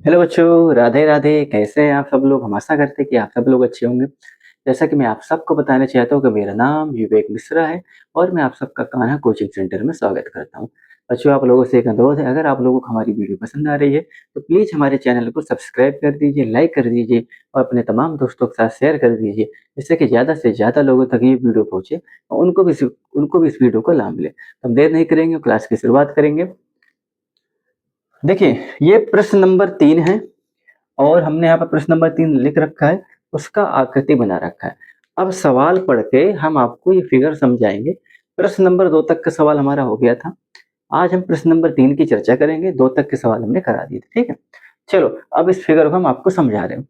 Hello बच्चों, राधे राधे। कैसे हैं आप सब लोग? हम आशा करते हैं कि आप सब लोग अच्छे होंगे। जैसा कि मैं आप सबको बताना चाहता हूँ कि मेरा नाम विवेक मिश्रा है और मैं आप सबका कान्हा कोचिंग सेंटर में स्वागत करता हूँ। बच्चों, आप लोगों से एक अनुरोध है, अगर आप लोगों को हमारी वीडियो पसंद आ रही है तो प्लीज़ हमारे चैनल को सब्सक्राइब कर दीजिए, लाइक कर दीजिए और अपने तमाम दोस्तों के साथ शेयर कर दीजिए, जिससे कि ज़्यादा से ज़्यादा लोगों तक ये वीडियो पहुँचे और उनको भी इस वीडियो का लाभ मिले। तो हम देर नहीं करेंगे, क्लास की शुरुआत करेंगे। देखिए, ये प्रश्न नंबर 3 है और हमने यहाँ पर प्रश्न नंबर 3 लिख रखा है, उसका आकृति बना रखा है। अब सवाल पढ़ के हम आपको ये फिगर समझाएँगे। प्रश्न नंबर 2 तक का सवाल हमारा हो गया था। आज हम प्रश्न नंबर 3 की चर्चा करेंगे, 2 तक के सवाल हमने करा दिए थे, ठीक है? चलो, अब इस फिगर को हम आपको समझा रहे हैं।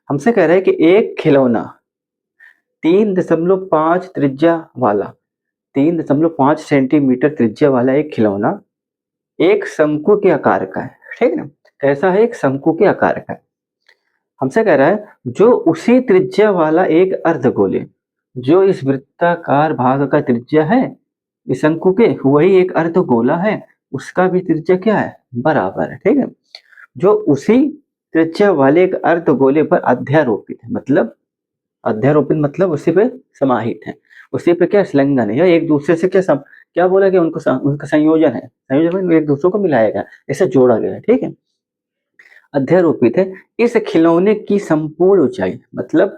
हमसे कह रहा है कि एक खिलौना 3.5 त्रिज्या वाला 3.5 सेंटीमीटर त्रिज्या वाला एक खिलौना एक शंकु के आकार का है, ठीक है ना? कैसा है? एक शंकु के आकार का है। हमसे कह रहा है जो उसी त्रिज्या वाला एक अर्धगोले, जो इस वृत्ताकार भाग का त्रिज्या है इस शंकु के, वही एक अर्धगोला है, उसका भी त्रिज्या क्या है? बराबर है, ठीक है? जो उसी त्रिज्या वाले एक अर्धगोले पर अध्यारोपित है, मतलब अध्यारोपित मतलब उसी पे समाहित है, उसी पे क्या संलग्न है, या एक दूसरे से क्या बोला गया? उनका संयोजन है, संयोजन में एक दूसरे को मिलाया गया, ऐसे जोड़ा गया है, ठीक है? अध्यारोपित है। इस खिलौने की संपूर्ण ऊंचाई, मतलब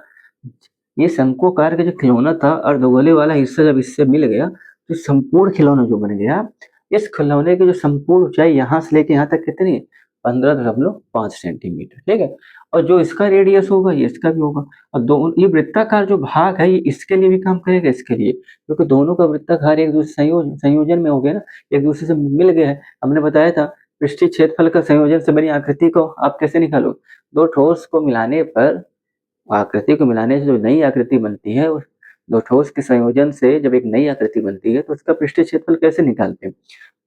ये शंकुकार का जो खिलौना था, अर्धगोले वाला हिस्सा जब इससे मिल गया तो संपूर्ण खिलौना जो बन गया, इस खिलौने की जो संपूर्ण ऊंचाई यहाँ से लेके यहाँ तक कितनी है? 15.5 सेंटीमीटर, ठीक है? और जो इसका रेडियस होगा ये इसका भी होगा। और दो ये वृत्ताकार जो भाग है ये इसके लिए भी काम करेगा, इसके लिए, क्योंकि दोनों का वृत्ताकार एक दूसरे संयोजन में हो गया ना, एक दूसरे से मिल गया है। हमने बताया था पृष्ठीय क्षेत्रफल का संयोजन से बनी आकृति को आप कैसे निकालोगे? दो ठोस को मिलाने पर, आकृति को मिलाने से जो नई आकृति बनती है, उस दो ठोस के संयोजन से जब एक नई आकृति बनती है तो उसका पृष्ठीय क्षेत्रफल कैसे निकालते हैं?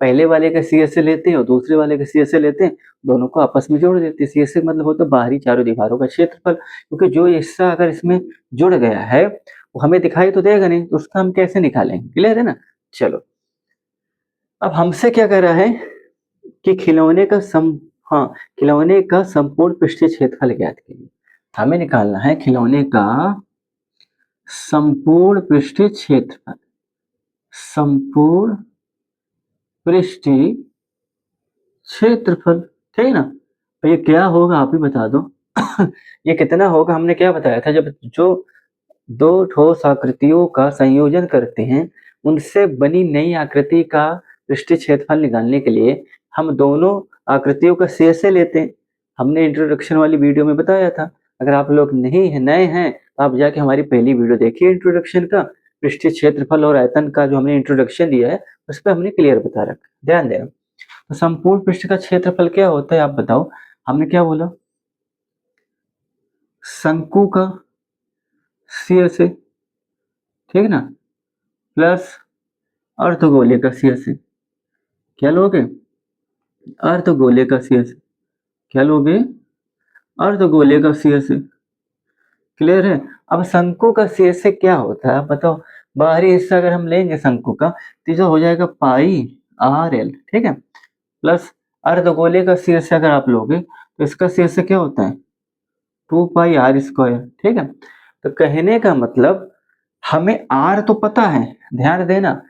पहले वाले का CSA लेते हैं और दूसरे वाले का CSA लेते हैं, दोनों को आपस में जोड़ देते हैं। CSA मतलब होता है बाहरी चारों दीवारों का क्षेत्रफल, क्योंकि जो हिस्सा अगर इसमें जुड़ गया है वो हमें दिखाई तो देगा नहीं, तो उसका हम कैसे निकालेंगे? क्लियर है ना? चलो, अब हमसे क्या कह रहा है कि हाँ, खिलौने का संपूर्ण पृष्ठीय क्षेत्रफल ज्ञात कीजिए। हमें निकालना है खिलौने का संपूर्ण पृष्ठीय क्षेत्रफल, संपूर्ण पृष्ठीय क्षेत्रफल, ठीक है ना? तो ये क्या होगा आप ही बता दो। ये कितना होगा? हमने क्या बताया था, जब जो दो ठोस आकृतियों का संयोजन करते हैं उनसे बनी नई आकृति का पृष्ठीय क्षेत्रफल निकालने के लिए हम दोनों आकृतियों का CSA लेते हैं। हमने इंट्रोडक्शन वाली वीडियो में बताया था। अगर आप लोग नहीं है, नए हैं, तो आप जाके हमारी पहली वीडियो देखिए इंट्रोडक्शन का। पृष्ठीय क्षेत्रफल और आयतन का जो हमने इंट्रोडक्शन दिया है उस पर हमने क्लियर बता रखा है, ध्यान देना। तो संपूर्ण पृष्ठ का क्षेत्रफल क्या होता है आप बताओ? हमने क्या बोला? शंकु का CSA, ठीक है ना, प्लस अर्धगोले का CSA। क्या लोगे? अर्धगोले का CSA। क्या लोगे? अर्धगोले का CSA। क्लियर है? अब शंकु का CSA क्या होता है आप बताओ? बाहरी हिस्सा अगर हम लेंगे शंकु का तो जो हो जाएगा पाई RL, ठीक है, प्लस अर्धगोले का CSA अगर आप लोगे तो इसका CSA क्या होता है? 2 पाई R², ठीक है? तो कहने का मतलब हमें R तो पता है, ध्यान देना।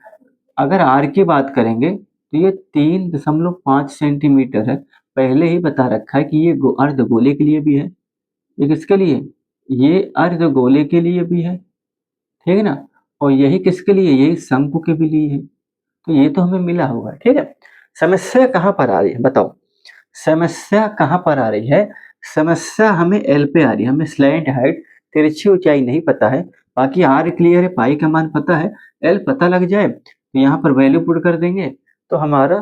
अगर R की बात करेंगे तो ये 3.5 सेंटीमीटर है, पहले ही बता रखा है कि ये अर्धगोले के लिए भी है, ये किसके लिए? ये अर्धगोले के लिए भी है, ठीक है ना? और यही किसके लिए? यही शंकु के भी लिए है। तो ये तो हमें मिला हुआ है, ठीक है? समस्या कहाँ पर आ रही है बताओ? समस्या कहाँ पर आ रही है? समस्या हमें L पे आ रही है। हमें स्लैंट हाइट, तिरछी ऊंचाई नहीं पता है, बाकी R क्लियर है, पाई का मान पता है, L पता लग जाए तो यहाँ पर वैल्यू पुट कर देंगे तो हमारा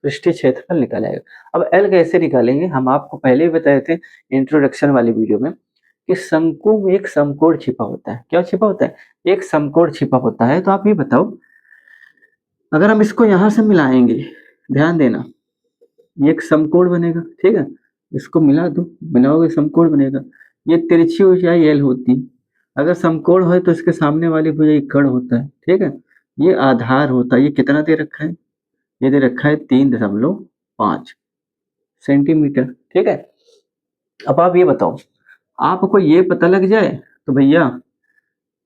पृष्ठीय क्षेत्रफल निकल आएगा। अब L कैसे निकालेंगे? हम आपको पहले ही बताए थे इंट्रोडक्शन वाली वीडियो में कि शंकु में एक समकोण छिपा होता है। क्या छिपा होता है? एक समकोण छिपा होता है। तो आप ये बताओ, अगर हम इसको यहाँ से मिलाएंगे, ध्यान देना, ये एक समकोण बनेगा, ठीक है? इसको मिला दो, मिलाओगे समकोण बनेगा। ये तिरछी ऊंचाई L होती, अगर समकोण है तो इसके सामने वाली भुजा कर्ण होता है, ठीक है? ये आधार होता है। ये कितना दे रखा है? ये दे रखा है 3.5 सेंटीमीटर, ठीक है? अब आप ये बताओ, आपको ये पता लग जाए तो भैया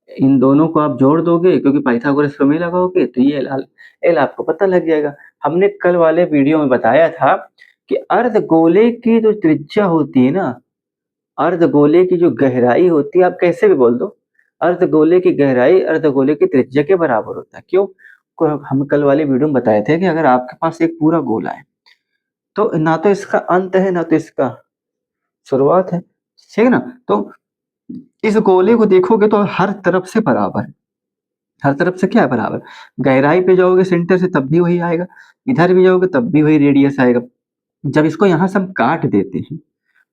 इन दोनों को आप जोड़ दोगे, क्योंकि पाइथागोरस प्रमेय लगाओगे तो ये एल एल आपको पता लग जाएगा। हमने कल वाले वीडियो में बताया था कि अर्धगोले की जो त्रिज्या होती है ना, अर्धगोले की जो गहराई होती है, आप कैसे भी बोल दो, अर्धगोले की गहराई अर्धगोले की त्रिज्या के बराबर होता है। क्यों? हम कल वाले वीडियो में बताए थे कि अगर आपके पास एक पूरा गोला है तो ना तो इसका अंत है ना तो इसका शुरुआत है, ठीक है ना। तो इस गोले को देखोगे तो हर तरफ से बराबर है, हर तरफ से क्या है, बराबर। गहराई पे जाओगे सेंटर से तब भी वही आएगा, इधर भी जाओगे तब भी वही रेडियस आएगा। जब इसको यहाँ से हम काट देते हैं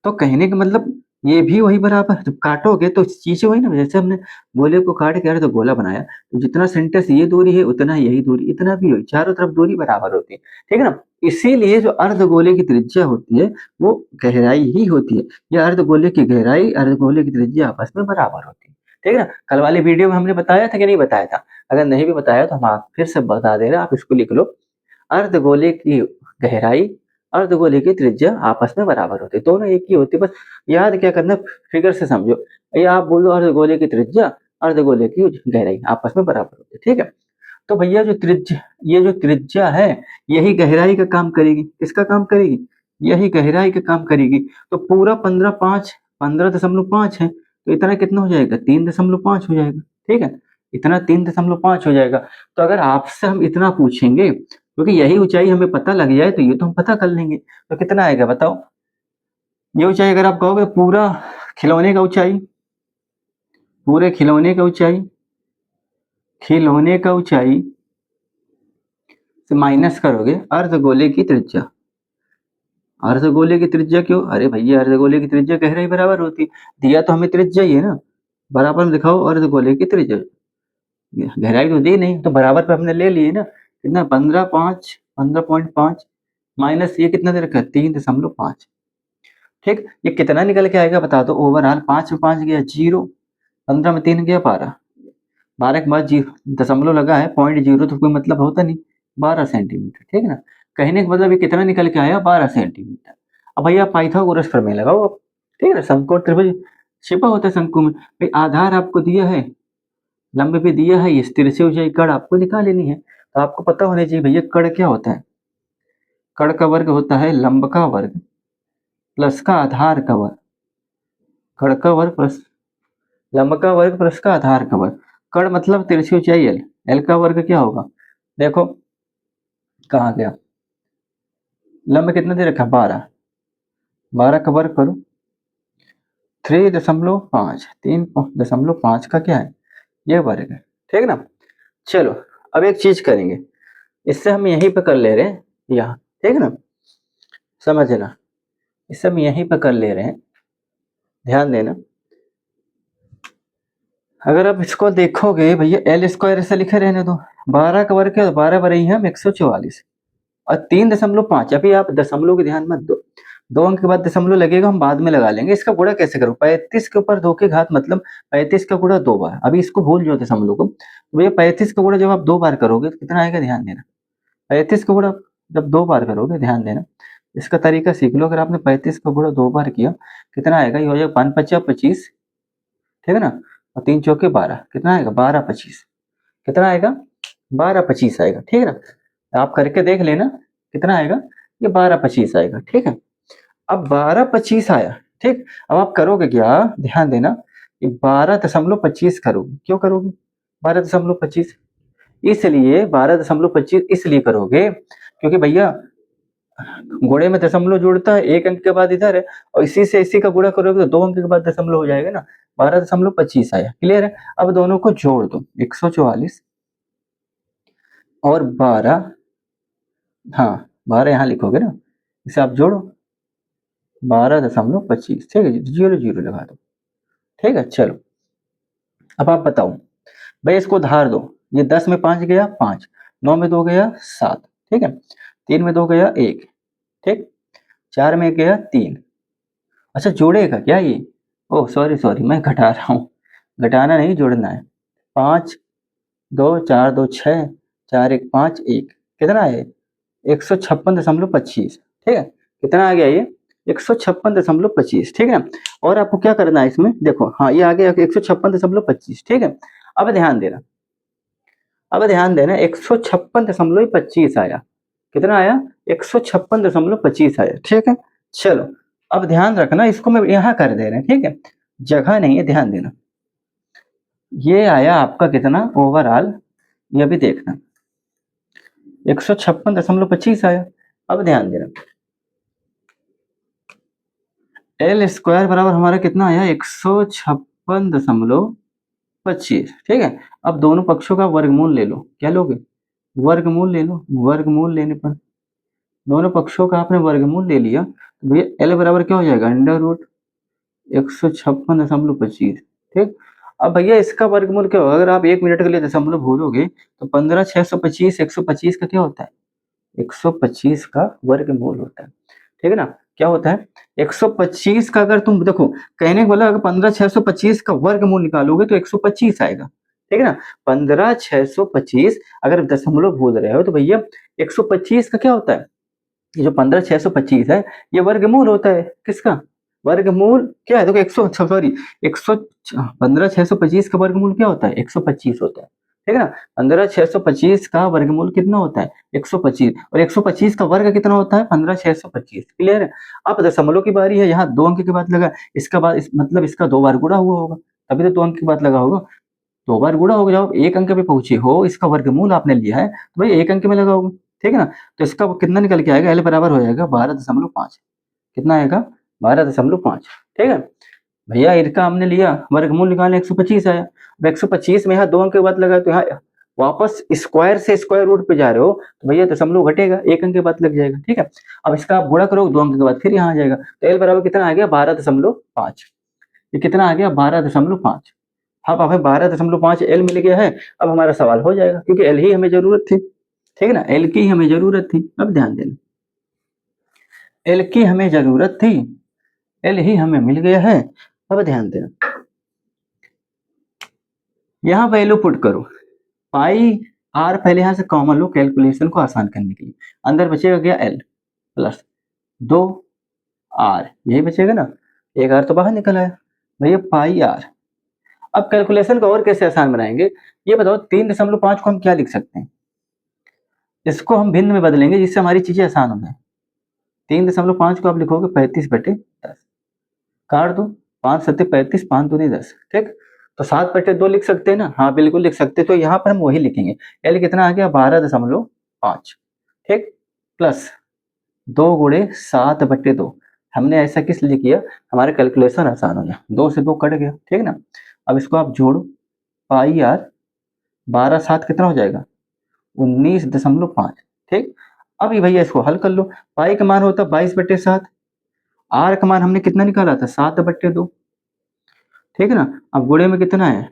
तो कहने का मतलब ये भी वही बराबर, जब काटोगे तो चीजें वही ना, जैसे हमने गोले को काट के तो गोला बनाया, तो जितना सेंटर से ये दूरी है उतना यही दूरी, इतना भी हुई, चारों तरफ दूरी बराबर होती है, ठीक है ना। इसीलिए जो अर्धगोले की त्रिज्या होती है वो गहराई ही होती है, या अर्धगोले की गहराई अर्धगोले की त्रिज्या आपस में बराबर होती है, ठीक है ना। कल वाले वीडियो में हमने बताया था कि नहीं बताया था? अगर नहीं भी बताया तो हम आप फिर से बता दे रहे हैं, आप इसको लिख लो। अर्धगोले की गहराई अर्धगोले की त्रिज्या आपस में बराबर होती है, दोनों एक ही होती है। बस याद क्या करना, फिगर से समझो। ये आप बोलो अर्धगोले की त्रिज्या अर्धगोले की गहराई आपस में बराबर होती है, ठीक है। तो भैया जो त्रिज्या, ये जो त्रिज्या है यही गहराई का काम करेगी। किसका काम करेगी? यही गहराई का काम करेगी। तो पूरा 15.5 है, तो इतना कितना हो जाएगा? 3.5 हो जाएगा, ठीक है। इतना 3.5 हो जाएगा। तो अगर आपसे हम इतना पूछेंगे, क्योंकि यही ऊंचाई हमें पता लग जाए तो ये तो हम पता कर लेंगे, तो कितना आएगा बताओ? ये ऊंचाई अगर आप कहोगे पूरा खिलौने का ऊंचाई, पूरे खिलौने का ऊंचाई, खिलौने का ऊंचाई से माइनस करोगे अर्धगोले की त्रिज्या। अर्धगोले की त्रिज्या क्यों? अरे भैया अर्धगोले की त्रिज्या गहराई बराबर होती है, दिया तो हमें त्रिज्या ही है ना। बराबर में दिखाओ अर्धगोले की त्रिज्या, गहराई तो दी नहीं तो बराबर पे हमने ले लिए ना। कितना? 15.5 माइनस ये कितना दे रखा है? 3.5, ठीक। ये कितना निकल के आएगा बता दो? ओवरऑल 5 में 5 गया 0, 15 में 3 गया 12, 12 के बाद जीरो दशमलव लगा है, 0.0 तो कोई मतलब होता नहीं, 12 सेंटीमीटर, ठीक है ना। कहने का मतलब ये कितना निकल के आया? 12 सेंटीमीटर। अब भैया पाइथागोरस प्रमेय लगाओ अब, ठीक है ना। समकोण त्रिभुज छिपा होता है शंकु में, भाई आधार आपको दिया है, लंब भी दिया है, इस तिरछी ऊंचाई कड़ आपको निकाल लेनी है। तो आपको पता होना चाहिए भैया कड़ क्या होता है। कड़ का वर्ग होता है लंब का वर्ग प्लस का आधार का वर्ग, कड़ का वर्ग प्लस लंब का वर्ग प्लस का आधार का वर्ग। कड़ मतलब तिरछी ऊंचाई एल, एल का वर्ग क्या होगा? देखो कहाँ गया, लंब कितना दे रखा? 12, 12 का वर्ग करो 3.5, 3.5 का क्या है? ये वर्ग है, ठीक है ना। चलो अब एक चीज करेंगे, इससे हम यहीं पे कर ले रहे हैं, यहाँ, ठीक है ना, समझना। इससे हम यहीं पे कर ले रहे हैं, ध्यान देना। अगर आप इसको देखोगे भैया एल स्क्वायर ऐसे लिखे रहने दो, 12 का वर्ग क्या? 12 बराबर हम 144, और 3.5, अभी आप दशमलव की ध्यान मत दो, 2 अंक के बाद दशमलव लगेगा, हम बाद में लगा लेंगे। इसका गुणा कैसे करूं? 35 के ऊपर 2 की घात, मतलब 35 का गुणा 2 बार। अभी इसको भूल जाओ दशमलव को, तो भैया 35 का गुणा जब आप 2 बार करोगे तो कितना आएगा? ध्यान देना, 35 का गुणा जब 2 बार करोगे, ध्यान देना, इसका तरीका सीख लो। अगर आपने 35 का गुणा 2 बार किया कितना आएगा? ये हो जाएगा 5×5 = 25, ठीक है ना, और 3 × 4 = 12, कितना आएगा? 12×25, कितना आएगा? 12×25 आएगा, ठीक है ना। आप करके देख लेना कितना आएगा, ये 12×25 आएगा, ठीक है। अब 12×25 आया, ठीक। अब आप करोगे क्या? ध्यान देना, ये 12.25 करोगे। क्यों करोगे 12.25? इसलिए 12.25 इसलिए करोगे क्योंकि भैया गुणे में दशमलव जुड़ता है, 1 अंक के बाद इधर है, और इसी से इसी का गुणा करोगे तो 2 अंक के बाद दशमलव हो जाएगा ना। 12.25 आया, क्लियर है। अब दोनों को जोड़ दो, 144 और 12, हाँ 12 यहाँ लिखोगे ना, इसे आप जोड़ो 12.25, ठीक है, जीरो जीरो लगा दो, ठीक है। चलो अब आप बताओ भाई, इसको धार दो, ये 10 में 5 गया 5, 9 में 2 गया 7, ठीक है, 3 में 2 गया 1, ठीक, 4 में 1 गया 3। अच्छा जोड़ेगा क्या ये? ओह सॉरी सॉरी, मैं घटा रहा हूँ, घटाना नहीं जोड़ना है। 5 2 4 2 6, 4 1 5 1, कितना है? 156.25, ठीक है। कितना आ गया ये? 156.25, ठीक है ना। और आपको क्या करना है इसमें, देखो हाँ ये आ गया 156.25, ठीक है। अब ध्यान देना, अब ध्यान देना 156.25 आया, कितना आया 156.25 आया, ठीक है। चलो अब ध्यान रखना, इसको मैं यहाँ कर दे रहे हैं, ठीक है, जगह नहीं है, ध्यान देना। ये आया आपका कितना ओवरऑल, ये भी देखना 156.25 आया। अब ध्यान देना एल स्क्वायर बराबर हमारा कितना आया 156.25, ठीक है। अब दोनों पक्षों का वर्गमूल ले लो, क्या लोगे, वर्गमूल ले लो। वर्गमूल लेने पर दोनों पक्षों का आपने वर्गमूल ले लिया तो भैया एल बराबर क्या हो जाएगा, अंडर रूट 156.25, ठीक। अब भैया इसका वर्गमूल क्या होगा, अगर आप 1 मिनट के लिए दशमलव भूलोगे तो 15 625 125 का क्या होता है, 125 का वर्गमूल होता है, ठीक है ना। क्या होता है 125 का, अगर तुम देखो कहने को बोला अगर 15 625 का वर्गमूल निकालोगे तो 125 आएगा, ठीक है ना। 15 625 अगर दशमलव भूल रहे हो तो भैया 125 का क्या होता है, ये जो 15 625 है ये वर्गमूल होता है, किसका वर्गमूल क्या है, देखो 100 सॉरी 100 15 625 का वर्गमूल क्या होता है 125 होता है, ठीक है ना। 15 625 का वर्गमूल कितना होता है 125, और 125 का वर्ग कितना होता है 15 625, क्लियर है। अब दशमलव की बारी है, यहाँ 2 अंक के बाद लगा, इसका बाद मतलब इसका 2 बार गुणा हुआ होगा, तभी तो 2 अंक के बाद लगा होगा, 2 बार गुणा होगा। जब 1 अंक पे पहुंचे हो, इसका वर्गमूल आपने लिया है तो भाई 1 अंक में लगाओगे, ठीक है ना। तो इसका वो कितना निकल के आएगा, एल बराबर हो जाएगा 12.5, कितना आएगा 12.5, ठीक है। भैया इनका हमने लिया वर्गमूल निकालने 125 आया, अब 125 में यहाँ 2 अंक के बाद लगा तो यहाँ वापस स्क्वायर से स्क्वायर रूट पे जा रहे हो तो भैया दशमलव घटेगा, 1 अंक के बाद लग जाएगा, ठीक है। अब इसका आप गुणा करो 2 अंक के बाद फिर यहाँ आ जाएगा, तो एल बराबर कितना आ गया 12.5, ये कितना आ गया 12.5। अब हमें 12.5 एल मिल गया है, अब हमारा सवाल हो जाएगा क्योंकि एल ही हमें जरूरत थी, ठीक है ना, एल की हमें जरूरत थी। अब ध्यान देना एल की हमें जरूरत थी, एल ही हमें मिल गया है। अब ध्यान देना यहाँ वैल्यू पुट करो, पाई आर पहले यहाँ से कॉमन लो कैलकुलेशन को आसान करने के लिए, अंदर बचेगा क्या एल प्लस 2 आर, यही बचेगा ना, एक आर तो बाहर निकल आया भैया पाई आर। अब कैलकुलेशन को और कैसे आसान बनाएंगे ये बताओ, 3.5 को हम क्या लिख सकते हैं, इसको हम भिन्न में बदलेंगे जिससे हमारी चीजें आसान हो जाए। 3.5 को आप लिखोगे 35/10, काट दो 5 7 35, 5 दूनी 10, ठीक। तो 7/2 लिख सकते हैं ना, हाँ बिल्कुल लिख सकते हैं, तो यहाँ पर हम वही लिखेंगे, एल कितना आ गया 12.5, ठीक, प्लस 2 × 7/2। हमने ऐसा किस लिए किया, हमारा कैलकुलेशन आसान हो गया, 2 से 2 कट गया, ठीक है ना। अब इसको आप जोड़ो, पाई आर 12 7 कितना हो जाएगा 19.5, ठीक। अब ये भैया इसको हल कर लो, पाई का मान होता है 22/7, आर का मान हमने कितना निकाला था 7/2, ठीक है ना। अब गुणे में कितना है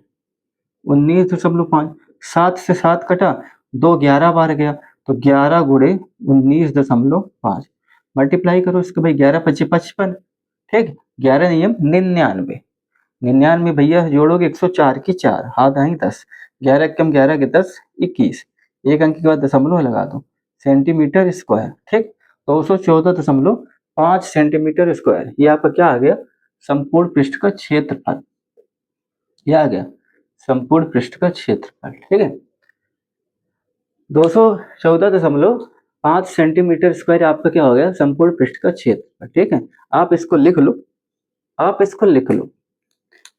19.5, 7 से 7 कटा, 2 11 बार गया, तो 11 × 19.5 मल्टीप्लाई करो इसके भाई, 11 × 5 = 55, ठीक। 11 नियम 99, 99 भैया जोड़ोगे 104 की 4 हाथ आई 10, 11 कम 11 के 10 21, एक अंक के बाद दशमलव लगा दो, सेंटीमीटर स्क्वायर, ठीक। 214.5 सेंटीमीटर स्क्वायर, ये आपका क्या आ गया संपूर्ण पृष्ठ का क्षेत्रफल, ये आ गया संपूर्ण पृष्ठ का क्षेत्रफल, ठीक है। 214.5 सेंटीमीटर स्क्वायर आपका क्या हो गया संपूर्ण पृष्ठ का क्षेत्रफल, ठीक है। आप इसको लिख लो, आप इसको लिख लो,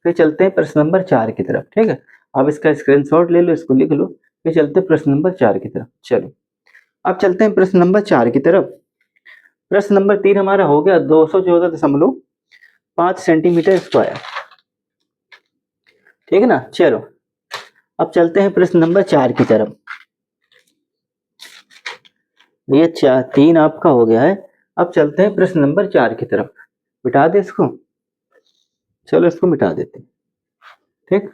फिर चलते हैं प्रश्न नंबर 4 की तरफ, ठीक है। आप इसका स्क्रीनशॉट ले लो, इसको लिख लो, फिर चलते हैं प्रश्न नंबर 4 की तरफ। चलो अब चलते हैं प्रश्न नंबर 4 की तरफ। प्रश्न नंबर 3 हमारा हो गया 214.5 सेंटीमीटर स्क्वायर, ठीक है ना। चलो अब चलते हैं प्रश्न नंबर 4 की तरफ। ये 3 आपका हो गया है, अब चलते हैं प्रश्न नंबर 4 की तरफ। मिटा दे इसको, चलो इसको मिटा देते हैं, ठीक,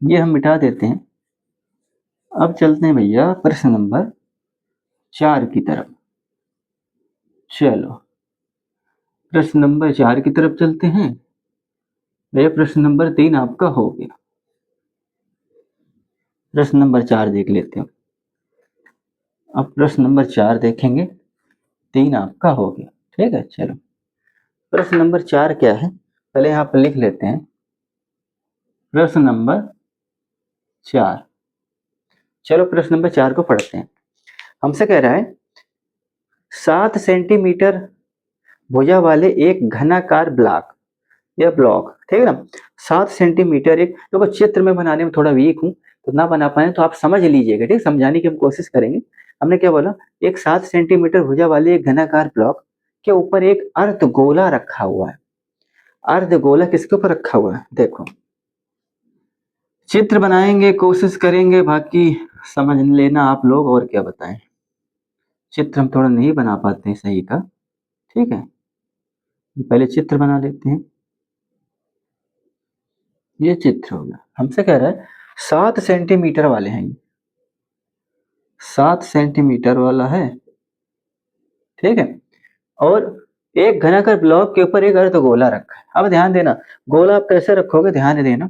ये हम मिटा देते हैं। अब चलते हैं भैया प्रश्न नंबर 4 की तरफ। चलो प्रश्न नंबर 4 की तरफ चलते हैं भैया। प्रश्न नंबर 3 आपका हो गया, प्रश्न नंबर 4 देख लेते हैं। अब प्रश्न नंबर 4 देखेंगे, 3 आपका हो गया, ठीक है, चलो प्रश्न नंबर 4 क्या है, पहले यहाँ पर लिख लेते हैं। प्रश्न नंबर 4, चलो प्रश्न नंबर 4 को पढ़ते हैं। हमसे कह रहा है 7 सेंटीमीटर भुजा वाले एक घनाकार ब्लॉक या ब्लॉक, ठीक है ना, 7 सेंटीमीटर एक, देखो चित्र में बनाने में थोड़ा वीक हूँ तो ना बना पाए तो आप समझ लीजिएगा, ठीक, समझाने की हम कोशिश करेंगे। हमने क्या बोला, एक 7 सेंटीमीटर भुजा वाले एक घनाकार ब्लॉक के ऊपर एक अर्धगोला रखा हुआ है। अर्धगोला किसके ऊपर रखा हुआ है, देखो चित्र बनाएंगे, कोशिश करेंगे, बाकी समझ लेना आप लोग, और क्या बताएं, चित्र हम थोड़ा नहीं बना पाते हैं सही का, ठीक है, पहले चित्र बना लेते हैं। ये चित्र हो गया, हमसे कह रहा है 7 सेंटीमीटर वाले हैं, 7 सेंटीमीटर वाला है, ठीक है, और एक घनाकार ब्लॉक के ऊपर एक अर्धगोला रखा है। अब ध्यान देना, गोला आप कैसे रखोगे, ध्यान देना,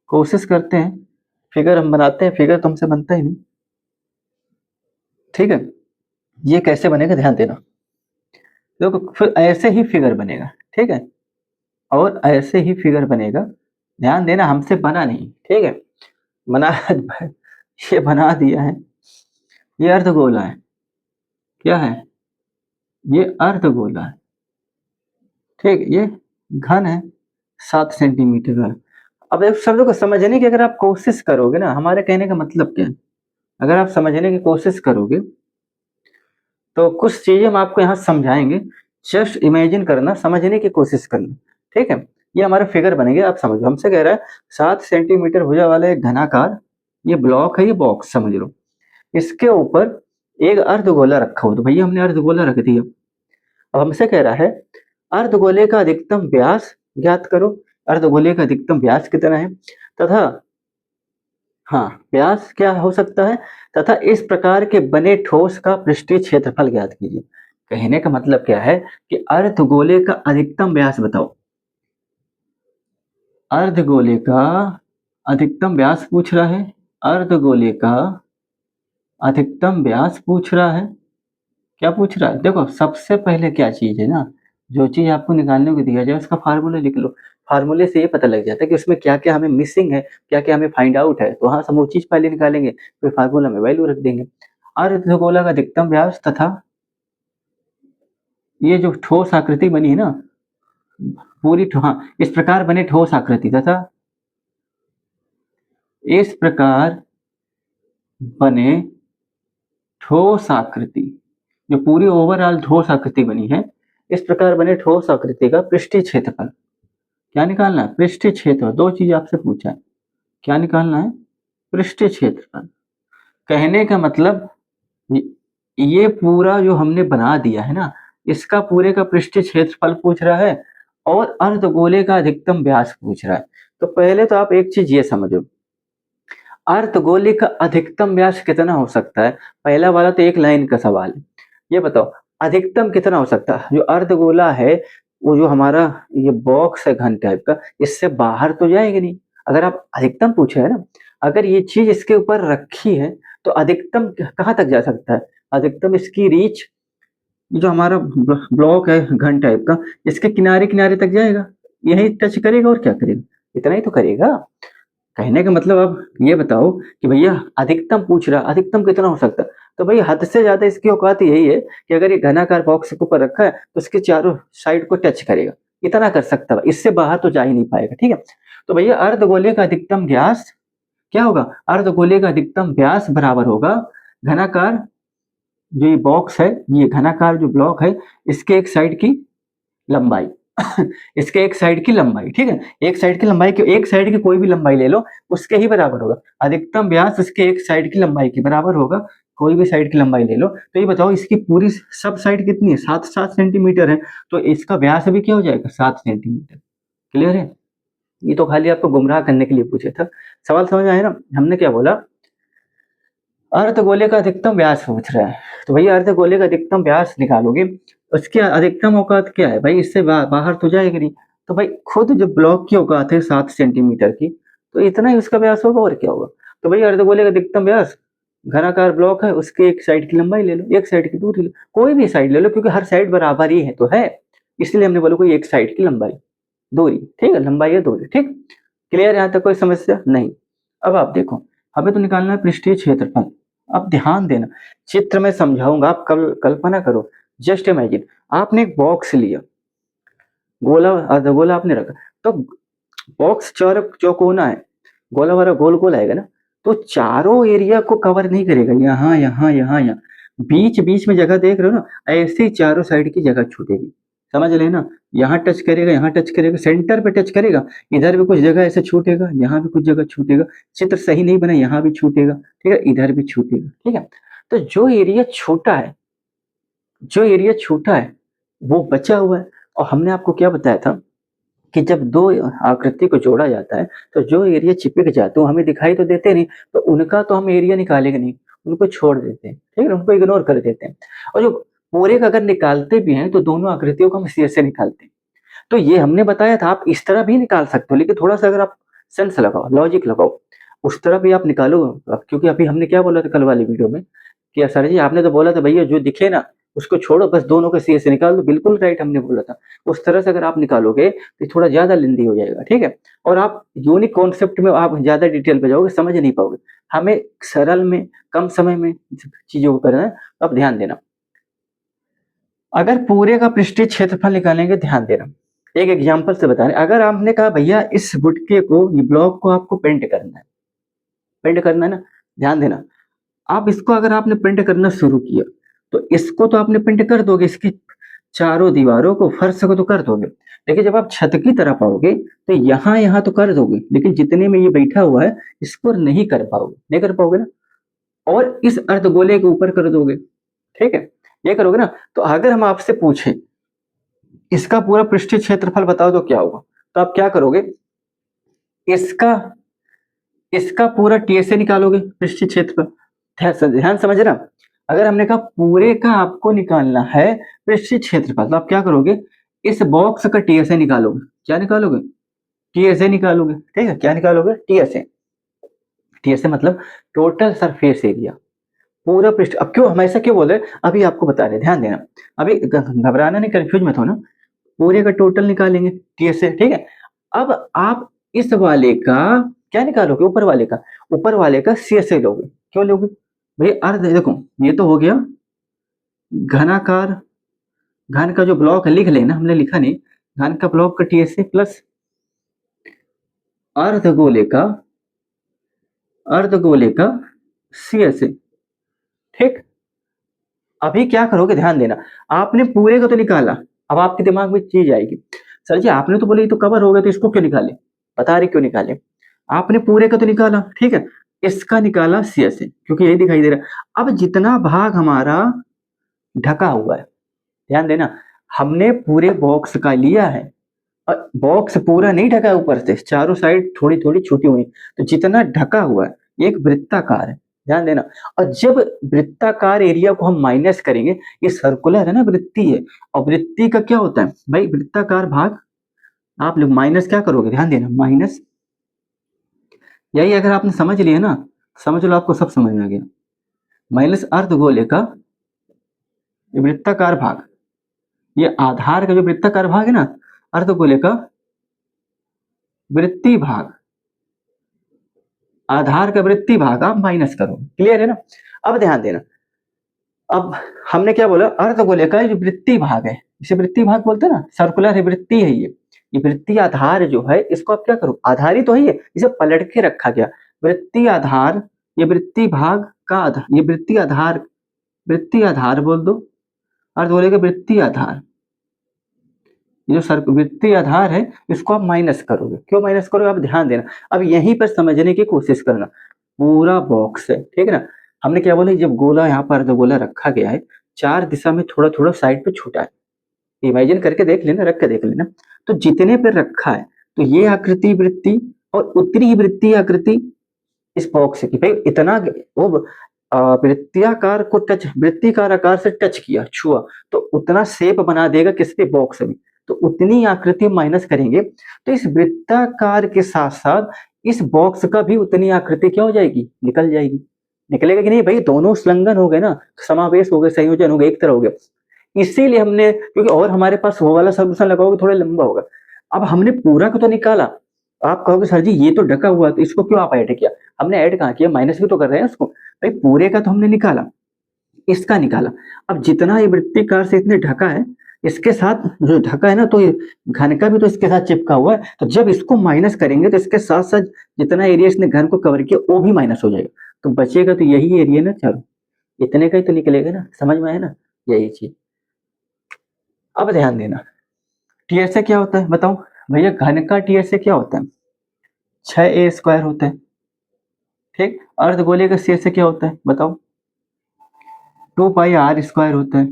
कोशिश करते हैं, फिगर हम बनाते हैं, फिगर तुमसे बनता ही नहीं, ठीक है, ये कैसे बनेगा ध्यान देना, देखो फिर ऐसे ही फिगर बनेगा, ठीक है, और ऐसे ही फिगर बनेगा, ध्यान देना, हमसे बना नहीं, ठीक है, बना ये बना दिया है, ये अर्धगोला है, क्या है, ये अर्धगोला है, ठीक, ये घन है 7 सेंटीमीटर का। अब इस शब्दों को समझने की अगर आप कोशिश करोगे ना, हमारे कहने का मतलब क्या है, अगर आप समझने की कोशिश करोगे तो कुछ चीजें हम आपको यहाँ समझाएंगे, जस्ट इमेजिन करना, समझने की कोशिश करना, ठीक है, ये हमारा फिगर बनेगा, आप समझो। हमसे कह रहा है 7 सेंटीमीटर भुजा वाला एक घनाकार, ये ब्लॉक है, ये बॉक्स समझ लो, इसके ऊपर एक अर्धगोला रखा हो, तो भैया हमने अर्धगोला रख दिया। अब हमसे कह रहा है अर्धगोले का अधिकतम व्यास ज्ञात करो, अर्धगोले का अधिकतम व्यास कितना है, तथा हाँ व्यास क्या हो सकता है, तथा इस प्रकार के बने ठोस का पृष्ठीय क्षेत्रफल ज्ञात कीजिए। कहने का मतलब क्या है कि अर्धगोले का अधिकतम व्यास बताओ, अर्धगोले का अधिकतम व्यास पूछ रहा है, अर्धगोले का अधिकतम व्यास पूछ रहा है, क्या पूछ रहा है, देखो सबसे पहले क्या चीज है ना, जो चीज आपको निकालने को दिया जाए उसका फार्मूला लिख लो, फार्मूले से ये पता लग जाता है कि उसमें क्या क्या हमें मिसिंग है, क्या क्या हमें फाइंड आउट है, तो हाँ हम वो चीज पहले निकालेंगे, फिर फार्मूला में वैल्यू रख देंगे। अर्धगोला का अधिकतम व्यास तथा ये जो ठोस आकृति बनी है ना, पूरी हाँ इस प्रकार बने ठोस आकृति तथा इस प्रकार बने ठोस आकृति, जो पूरी ओवरऑल ठोस आकृति बनी है, इस प्रकार बने ठोस आकृति का पृष्ठीय क्षेत्रफल क्या निकालना है, पृष्ठीय क्षेत्रफल, दो चीज आपसे पूछा है, क्या निकालना है, पृष्ठीय क्षेत्रफल। कहने का मतलब ये पूरा जो हमने बना दिया है ना, इसका पूरे का पृष्ठीय क्षेत्रफल पूछ रहा है और अर्धगोले का अधिकतम व्यास पूछ रहा है। तो पहले तो आप एक चीज ये समझो, अर्धगोले का अधिकतम व्यास कितना हो सकता है, पहला वाला तो एक लाइन का सवाल है, ये बताओ अधिकतम कितना हो सकता है, जो अर्धगोला है वो जो हमारा ये बॉक्स है घन टाइप का, इससे बाहर तो जाएगी नहीं, अगर आप अधिकतम पूछे है ना, अगर ये चीज इसके ऊपर रखी है तो अधिकतम कहाँ तक जा सकता है, अधिकतम इसकी रीच जो हमारा ब्लॉक है घन टाइप का, इसके किनारे किनारे तक जाएगा, यही टच करेगा और क्या करेगा, इतना ही तो करेगा। कहने का मतलब अब ये बताओ कि भैया अधिकतम पूछ रहा, अधिकतम कितना हो सकता है, तो भैया हद से ज्यादा इसकी औकात यही है कि अगर ये घनाकार बॉक्स के ऊपर रखा है तो उसके चारों साइड को टच करेगा, इतना कर सकता है, इससे बाहर तो जा ही नहीं पाएगा, ठीक है। तो भैया अर्धगोले का अधिकतम व्यास क्या होगा, अर्धगोले का अधिकतम व्यास बराबर होगा घनाकार जो ये बॉक्स है, ये घनाकार जो ब्लॉक है, इसके एक साइड की लंबाई इसके एक साइड की लंबाई, ठीक है, एक साइड की लंबाई की, एक साइड की कोई भी लंबाई ले लो उसके ही बराबर होगा, अधिकतम व्यास उसके एक साइड की लंबाई के बराबर होगा, कोई भी साइड की लंबाई ले लो। तो ये बताओ इसकी पूरी सब साइड कितनी है, 7 7 सेंटीमीटर है, तो इसका व्यास भी क्या हो जाएगा 7 सेंटीमीटर। क्लियर है, ये तो खाली आपको गुमराह करने के लिए पूछे था, सवाल समझ आया ना। हमने क्या बोला, अर्धगोले का अधिकतम व्यास पूछ रहा है, तो भैया अर्धगोले का अधिकतम व्यास निकालोगे, उसकी अधिकतम औकात क्या है भाई, इससे बाहर तो जाएगा नहीं, तो भाई खुद जो ब्लॉक की औकात है 7 सेंटीमीटर की, तो इतना ही उसका व्यास होगा और क्या होगा, तो भैया अर्धगोले का अधिकतम व्यास घनाकार ब्लॉक है, उसके एक साइड की लंबाई ले लो, एक साइड की दूरी ले लो, कोई भी साइड ले लो, क्योंकि हर साइड बराबर ही है तो है, इसलिए हमने बोला कोई एक साइड की लंबाई दूरी, ठीक है, लंबाई है दूरी, ठीक। क्लियर, यहाँ तक कोई समस्या नहीं। अब आप देखो, हमें तो निकालना है पृष्ठीय क्षेत्रफल। अब ध्यान देना, चित्र में समझाऊंगा, आप कल्पना करो, जस्ट इमेजिन, आपने एक बॉक्स लिया, गोला अर्धगोला आपने रखा, तो बॉक्स चौकोना है, गोला वाला गोल गोल आएगा ना, तो चारों एरिया को कवर नहीं करेगा, यहाँ यहाँ यहाँ यहाँ, बीच बीच में जगह देख रहे हो ना, ऐसे ही चारों साइड की जगह छूटेगी, समझ लेना, यहाँ टच करेगा, यहाँ टच करेगा, सेंटर पे टच करेगा, इधर भी कुछ जगह ऐसे छूटेगा, यहाँ भी कुछ जगह छूटेगा, चित्र सही नहीं बना, यहाँ भी छूटेगा, ठीक है, इधर भी छूटेगा, ठीक है। तो जो एरिया छोटा है, जो एरिया छोटा है वो बचा हुआ है। और हमने आपको क्या बताया था कि जब दो आकृति को जोड़ा जाता है तो जो एरिया चिपक जाते हैं हमें दिखाई तो देते नहीं, तो उनका तो हम एरिया निकालेंगे नहीं, उनको छोड़ देते हैं, ठीक है, उनको इग्नोर कर देते हैं। और जो पूरे का अगर निकालते भी हैं तो दोनों आकृतियों को हम शेष से निकालते हैं। तो ये हमने बताया था, आप इस तरह भी निकाल सकते हो, लेकिन थोड़ा सा अगर आप सेंस लगाओ, लॉजिक लगाओ, उस तरह भी आप निकालो। क्योंकि अभी हमने क्या बोला था कल वाली वीडियो में कि सर जी आपने तो बोला था भैया जो दिखे ना उसको छोड़ो, बस दोनों का सी से निकाल दो, बिल्कुल राइट हमने बोला था। उस तरह से अगर आप निकालोगे तो थोड़ा ज्यादा लेंदी हो जाएगा, ठीक है, और आप यूनिक कॉन्सेप्ट में आप ज्यादा डिटेल पे जाओगे, समझ नहीं पाओगे। हमें सरल में कम समय में चीजों को करना है, तो आप ध्यान देना। अगर पूरे का पृष्ठीय क्षेत्रफल निकालेंगे, ध्यान देना, एक एग्जांपल से बता रहे, अगर आपने कहा भैया इस गुटके को, ये ब्लॉक को आपको पेंट करना है, पेंट करना है ना, ध्यान देना, आप इसको अगर आपने पेंट करना शुरू किया तो इसको तो आपने पेंट कर दोगे, इसकी चारों दीवारों को, फर्श को तो कर दोगे, लेकिन जब आप छत की तरफ आओगे तो यहाँ यहाँ तो कर दोगे, लेकिन जितने में ये बैठा हुआ है इसको नहीं कर पाओगे, नहीं कर पाओगे ना, और इस अर्धगोले के ऊपर कर दोगे, ठीक है, ये करोगे ना। तो अगर हम आपसे पूछे इसका पूरा पृष्ठीय क्षेत्रफल बताओ तो क्या होगा, तो आप क्या करोगे, इसका इसका पूरा टीएसए निकालोगे, पृष्ठीय क्षेत्रफल। ध्यान समझना, अगर हमने कहा पूरे का आपको निकालना है पृष्ठीय क्षेत्रफल, तो आप क्या करोगे, इस बॉक्स का टीएसए निकालोगे, क्या निकालोगे, टीएसए निकालोगे, ठीक है, क्या निकालोगे, टीएसए। टीएसए मतलब टोटल सरफेस एरिया, पूरा पृष्ठ। अब क्यों हम ऐसा क्यों बोल रहे हैं, अभी आपको बता रहे, ध्यान देना, अभी घबराना नहीं, कंफ्यूज मत होना, पूरे का टोटल निकालेंगे टीएसए, ठीक है। अब आप इस वाले का क्या निकालोगे, ऊपर वाले का, ऊपर वाले का सीएसए लोगे, क्यों लोगे भाई, अर्ध देखो, ये तो हो गया घनाकार, घन का जो ब्लॉक है लिख लेना, हमने लिखा नहीं, घन का ब्लॉक का टीएसए प्लस अर्धगोले का, अर्धगोले का सीएसए, ठीक। अभी क्या करोगे, ध्यान देना, आपने पूरे का तो निकाला, अब आपके दिमाग में चीज आएगी, सर जी आपने तो बोले ये तो कवर हो गया तो इसको क्यों निकाले, बता रहे क्यों निकाले, आपने पूरे का तो निकाला, ठीक है, इसका निकाला सीएसए, क्योंकि यही दिखाई दे रहा है। अब जितना भाग हमारा ढका हुआ है, ध्यान देना, हमने पूरे बॉक्स का लिया है, बॉक्स पूरा नहीं ढका है, ऊपर से चारों साइड थोड़ी थोड़ी छूटी हुई, तो जितना ढका हुआ है एक वृत्ताकार है, ध्यान देना। और जब वृत्ताकार एरिया को हम माइनस करेंगे, ये सर्कुलर है ना, वृत्ति है, और वृत्ति का क्या होता है भाई, वृत्ताकार भाग आप लोग माइनस क्या करोगे, ध्यान देना, माइनस, यही अगर आपने समझ लिया ना, समझ लो आपको सब समझ में आ गया, माइनस अर्धगोले का वृत्ताकार भाग, ये आधार का जो वृत्ताकार भाग है ना, अर्धगोले का वृत्ति भाग, आधार का वृत्ति भाग आप माइनस करो, क्लियर है ना। अब ध्यान देना, अब हमने क्या बोला, अर्धगोले का जो वृत्ति भाग है, इसे वृत्ति भाग बोलते हैं ना, सर्कुलर है, वृत्ति है ये वृत्ति आधार जो है इसको आप क्या करो, आधार ही तो है ये, इसे पलट के रखा गया, वृत्ति आधार, ये वृत्ति भाग का आधार, ये वृत्ति आधार बोल दो, अर्धगोले का वृत्ति आधार, ये जो वृत्तीय आधार है इसको आप माइनस करोगे, क्यों माइनस करोगे, आप ध्यान देना, अब यहीं पर समझने की कोशिश करना, पूरा बॉक्स है, ठीक है ना, हमने क्या बोला, जब गोला यहाँ पर अर्धगोला रखा गया है, चार दिशा में थोड़ा थोड़ा साइड पे छूटा है, इमेजिन करके देख लेना, रख के देख लेना, तो जितने पे रखा है, तो ये आकृति वृत्ति और उतनी ही वृत्तीय आकृति इस बॉक्स की, भाई इतना वो वृत्तियाकार को टच, वृत्तिकार आकार से टच किया, छुआ, तो उतना शेप बना देगा किसके, बॉक्स में, तो उतनी आकृति माइनस करेंगे, तो इस वृत्ताकार के साथ साथ इस बॉक्स का भी उतनी आकृति क्या हो जाएगी, निकल जाएगी, निकलेगा कि नहीं भाई, दोनों संलग्न हो गए ना, समावेश हो गए, संयोजन हो गए, एक तरह हो गए। इसीलिए हमने, क्योंकि और हमारे पास वो वाला सॉल्यूशन लगाओगे थोड़ा लंबा होगा। अब हमने पूरा को तो निकाला, आप कहोगे सर जी ये तो ढका हुआ है, तो इसको क्यों आप ऐड किया? हमने ऐड कहाँ किया, माइनस भी तो कर रहे हैं उसको भाई, पूरे का तो हमने निकाला, इसका निकाला। अब जितना ये वृत्तिकार से इसने ढका है, इसके साथ जो ढका है ना, तो ये घन का भी तो इसके साथ चिपका हुआ है, तो जब इसको माइनस करेंगे तो इसके साथ साथ जितना एरिया इसने घन को कवर किया वो भी माइनस हो जाएगा, तो बचेगा तो यही एरिया ना। चलो इतने का ही तो निकलेगा ना, समझ में आया ना, यही चीज। अब ध्यान देना, टीयर से क्या होता है बताओ भैया, घन का टीयर से क्या होता है, 6a² होता है। ठीक, अर्धगोले का शेष से क्या होता है बताओ, 2πr² होता है।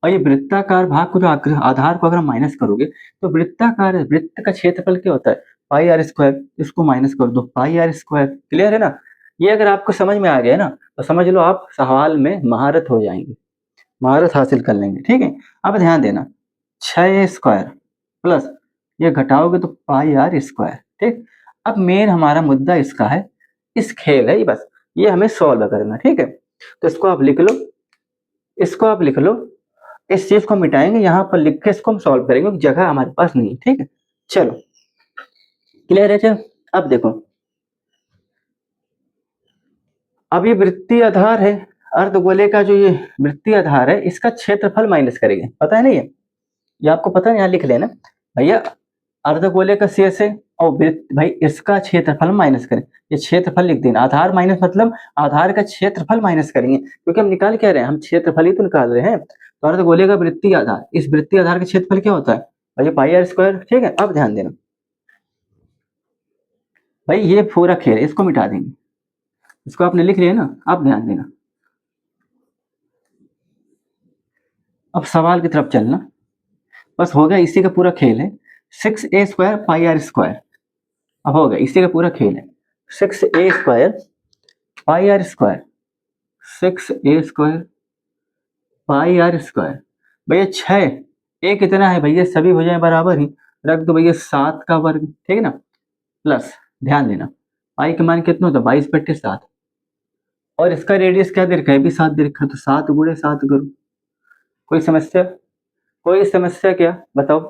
और ये वृत्ताकार भाग को जो आधार को अगर हम माइनस करोगे, तो वृत्ताकार वृत्त का क्षेत्रफल क्या होता है, πr², इसको माइनस कर दो, πr²। क्लियर है ना? ये अगर आपको समझ में आ गया ना, तो समझ लो आप सवाल में महारत हो जाएंगे, महारत हासिल कर लेंगे। ठीक है, अब ध्यान देना, 6a² प्लस ये घटाओगे तो πr²। ठीक, अब मेन हमारा मुद्दा इसका है, इस खेल है ये, बस ये हमें सॉल्व करना। ठीक है, तो इसको आप लिख लो, इसको आप लिख लो, इस चीज को मिटाएंगे, यहाँ पर लिख के इसको हम सॉल्व करेंगे, जगह हमारे पास नहीं है। ठीक है, चलो क्लियर है? चलो अब देखो, अब ये वृत्तीय आधार है, अर्धगोले का जो ये वृत्तीय आधार है, इसका क्षेत्रफल माइनस करेंगे, पता है ना ये आपको पता है, यहाँ लिख लेना भैया, अर्धगोले का शेष है और वृत्त भाई इसका क्षेत्रफल माइनस करें, ये क्षेत्रफल लिख देना, आधार माइनस मतलब आधार का क्षेत्रफल माइनस करेंगे, क्योंकि हम निकाल क्या रहे हैं, हम क्षेत्रफल ही तो निकाल रहे हैं। तो अर्धगोले का वृत्तीय आधार, इस वृत्तीय आधार का क्षेत्रफल क्या होता है भाई, πr²। ठीक है, अब ध्यान देना भाई, ये पूरा खेल है, इसको मिटा देंगे, इसको आपने लिख लिया ना। अब ध्यान देना, अब सवाल की तरफ चलना, बस हो गया, इसी का पूरा खेल है, 6a² πr²। अब हो गया, इसी का पूरा खेल है, 6a² πr², 6a² πr²। भैया 6 ए कितना है भैया, सभी हो जाए बराबर ही, रख दो भैया 7 का वर्ग। ठीक है ना, प्लस ध्यान देना पाई का मान कितना होता है, 22/7, और इसका रेडियस क्या दे रखा है, भी 7 दे रखा है, तो 7 गुणे 7 करो। कोई समस्या, कोई समस्या क्या बताओ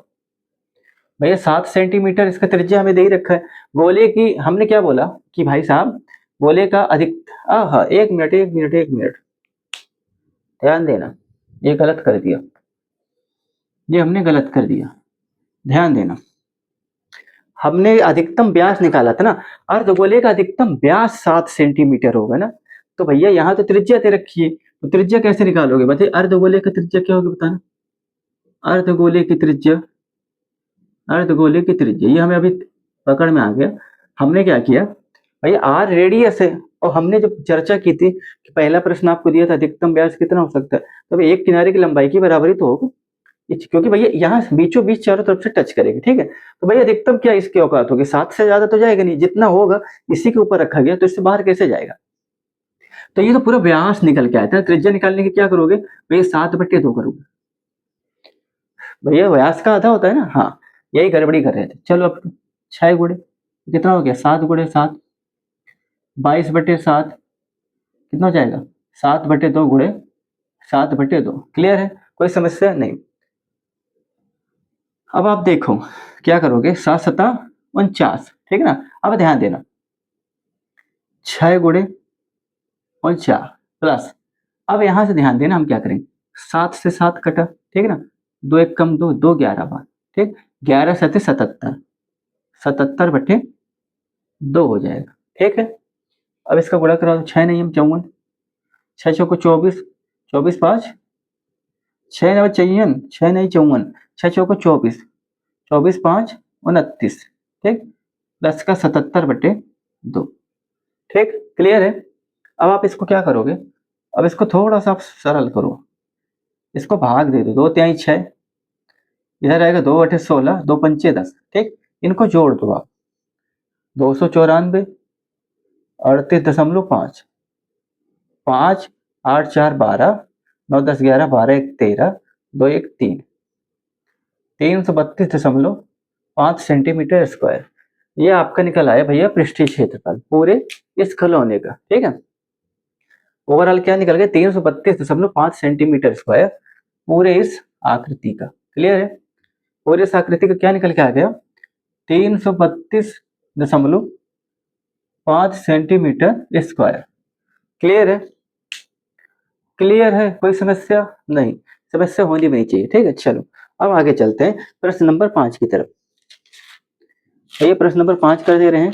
भैया, 7 सेंटीमीटर इसका त्रिज्या हमें दे ही रखा है। गोले की हमने क्या बोला कि भाई साहब, गोले का अधिक, हाँ 1 मिनट 1 मिनट 1 मिनट, ध्यान देना, ये गलत कर दिया, ये हमने गलत कर दिया, ध्यान देना, हमने अधिकतम व्यास निकाला था ना, अर्धगोले का अधिकतम व्यास 7 सेंटीमीटर होगा ना, तो भैया यहाँ तो त्रिज्या दे रखी है, तो त्रिज्या कैसे निकालोगे बताइए, अर्धगोले का त्रिज्या क्या होगी बताना, अर्धगोले की त्रिज्या, अर्धगोले की त्रिज्या ये हमें अभी पकड़ में आ गया। हमने क्या किया भैया, आर रेडियस है, और हमने जब चर्चा की थी कि पहला प्रश्न आपको दिया था अधिकतम व्यास कितना हो सकता है, तो एक किनारे की लंबाई की बराबरी तो होगा, क्योंकि भैया यहाँ बीचों बीच चारों तरफ से टच करेगी। ठीक है, तो भैया अधिकतम क्या इसकी औकात होगी, 7 से ज्यादा तो जाएगा नहीं, जितना होगा इसी के ऊपर रखा गया, तो इससे बाहर कैसे जाएगा। तो ये तो पूरा व्यास निकल के आया था, त्रिज्या निकालने के क्या करोगे भैया, 7/2 करोगे, भैया व्यास का आधा होता है ना। हाँ, यही गड़बड़ी कर रहे थे। चलो अब 6 गुणे कितना हो गया, 7 गुणे 7, 22/7 कितना हो जाएगा, 7/2 गुणे 7/2। क्लियर है, कोई समस्या नहीं। अब आप देखो क्या करोगे, 7×7 = 49। ठीक है ना, अब ध्यान देना, 6 गुणे 49 प्लस, अब यहां से ध्यान देना हम क्या करेंगे, 7 से 7 कटा, ठीक है ना, 2 1 कम 2, 2 11 बार। ठीक, 11 7 77, 77/2 हो जाएगा। ठीक है, अब इसका गुणा करा दो, 6 नहीं 54, 6 चौको 24, 24 5, 6 9 54, 6 नहीं 54, 6 चौको 24, 24 5 29। ठीक, प्लस का 77/2। ठीक, क्लियर है? अब आप इसको क्या करोगे, अब इसको थोड़ा सा आप सरल करो, इसको भाग दे दो, 2 तिहाई 6, इधर आएगा 2/16, 2 पंचे 10। ठीक, इनको जोड़ दो आप, 294, 38.5, 5 8 4 12, 9 10 11, 12 1 13, 2 1 3, 332.5 सेंटीमीटर स्क्वायर। ये आपका निकल आया भैया पृष्ठीय क्षेत्रफल पूरे इस खिलौने का। ठीक है, ओवरऑल क्या निकल गया 332.5 सेंटीमीटर स्क्वायर पूरे इस आकृति का। क्लियर है? पूरे इस आकृति का क्या निकल के आ गया 332.5 सेंटीमीटर स्क्वायर। क्लियर है? क्लियर है? कोई समस्या नहीं, समस्या होनी भी नहीं चाहिए। ठीक है, चलो अब आगे चलते हैं प्रश्न नंबर 5 की तरफ। ये प्रश्न नंबर 5 कर दे रहे हैं,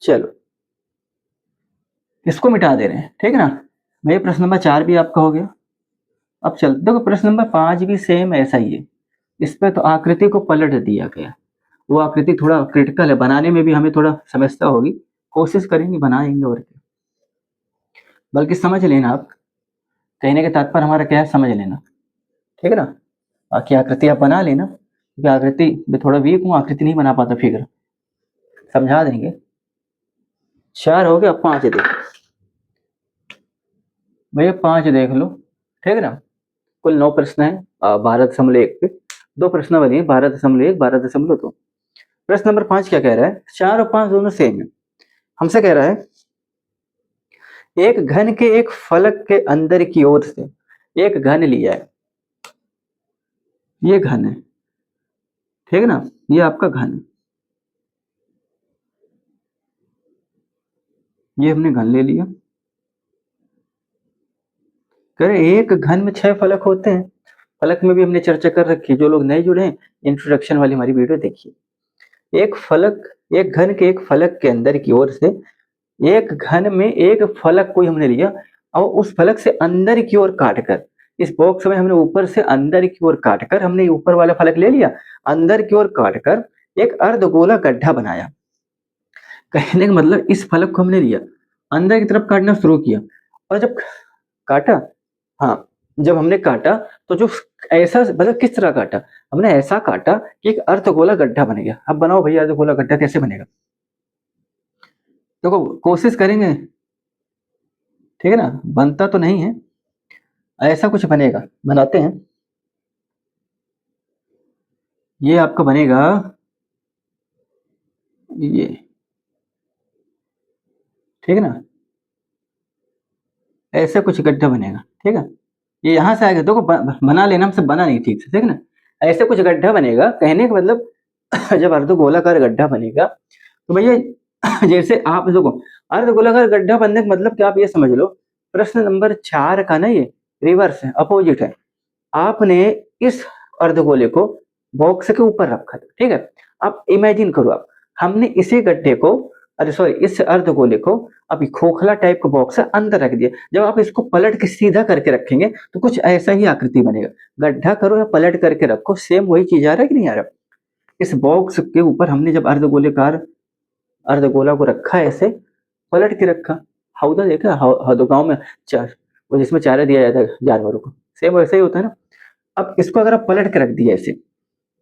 चलो इसको मिटा दे रहे हैं। ठीक है ना भैया, प्रश्न नंबर 4 भी आपका हो गया। अब चल देखो, प्रश्न नंबर 5 भी सेम ऐसा ही है। इस पे तो आकृति को पलट दिया गया, वो आकृति थोड़ा क्रिटिकल है, बनाने में भी हमें थोड़ा समस्या होगी, कोशिश करेंगे बनाएंगे और क्या, बल्कि समझ लेना आप, कहने के तात्पर्य हमारा क्या है, समझ लेना। ठीक है ना, बाकी आकृति आप बना लेना, क्योंकि आकृति में थोड़ा वीक हूँ, आकृति नहीं बना पाता, फिगर समझा देंगे। 4 हो गया, 5 देखो भैया, 5 देख लो। ठीक है ना, कुल 9 प्रश्न है 12.1 पे, 2 प्रश्न बनी 12.1 12.2। प्रश्न नंबर 5 क्या कह रहा है, 4 और 5 दोनों सेम है। हमसे कह रहा है एक घन के एक फलक के अंदर की ओर से एक घन लिया है, ये घन है। ठीक है ना, ये आपका घन है, ये हमने घन ले लिया। कह रहे एक घन में 6 फलक होते हैं। फलक में भी हमने चर्चा कर रखी है, जो लोग नए जुड़े हैं इंट्रोडक्शन वाली हमारी वीडियो देखिए। एक फलक, एक घन के एक फलक के अंदर की ओर से एक घन में एक फलक को हमने लिया और उस फलक से अंदर की ओर काटकर, इस बॉक्स में हमने ऊपर से अंदर की ओर काटकर, हमने ऊपर वाला फलक ले लिया, अंदर की ओर काटकर एक अर्धगोला गड्ढा बनाया। कहने का मतलब इस फलक को हमने लिया, अंदर की तरफ काटना शुरू किया, और जब काटा, हाँ जब हमने काटा तो जो ऐसा, मतलब किस तरह काटा, हमने ऐसा काटा कि एक अर्धगोला गड्ढा बन गया। अब बनाओ भैया अर्धगोला गड्ढा कैसे बनेगा, देखो कोशिश करेंगे। ठीक है ना, बनता तो नहीं है, ऐसा कुछ बनेगा, बनाते हैं। ये आपका बनेगा ये, ठीक है ना, ऐसा कुछ गड्ढा बनेगा। ठीक है, ये यहां से आएगा, देखो बना लेना, हमसे बना नहीं ठीक से। ठीक है ना, ऐसे कुछ गड्ढा बनेगा, कहने का मतलब जब अर्धगोलाकार गड्ढा बनेगा तो भैया जैसे आप देखो, अर्धगोलाकार गड्ढा बनने का मतलब क्या, आप ये समझ लो प्रश्न नंबर 4 का ना ये रिवर्स है, अपोजिट है। आपने इस अर्धगोले को बॉक्स के ऊपर रखा था। ठीक है, आप इमेजिन करो, आप हमने इसी गड्ढे को, अरे सॉरी, इस अर्धगोले को अभी खोखला टाइप का बॉक्स है अंदर रख दिया। जब आप इसको पलट के सीधा करके रखेंगे तो कुछ ऐसा ही आकृति बनेगा। गड्ढा करो या पलट करके रखो, सेम वही चीज आ रहा है कि नहीं आ रहा। इस बॉक्स के ऊपर हमने जब अर्धगोलेकार अर्धगोला को रखा है, ऐसे पलट के रखा, हौदा देखा, हौदा गाँव में चार, वो जिसमें चारा दिया जाता है जानवरों को, सेम वैसा ही होता है ना। अब इसको अगर आप पलट के रख दिए ऐसे,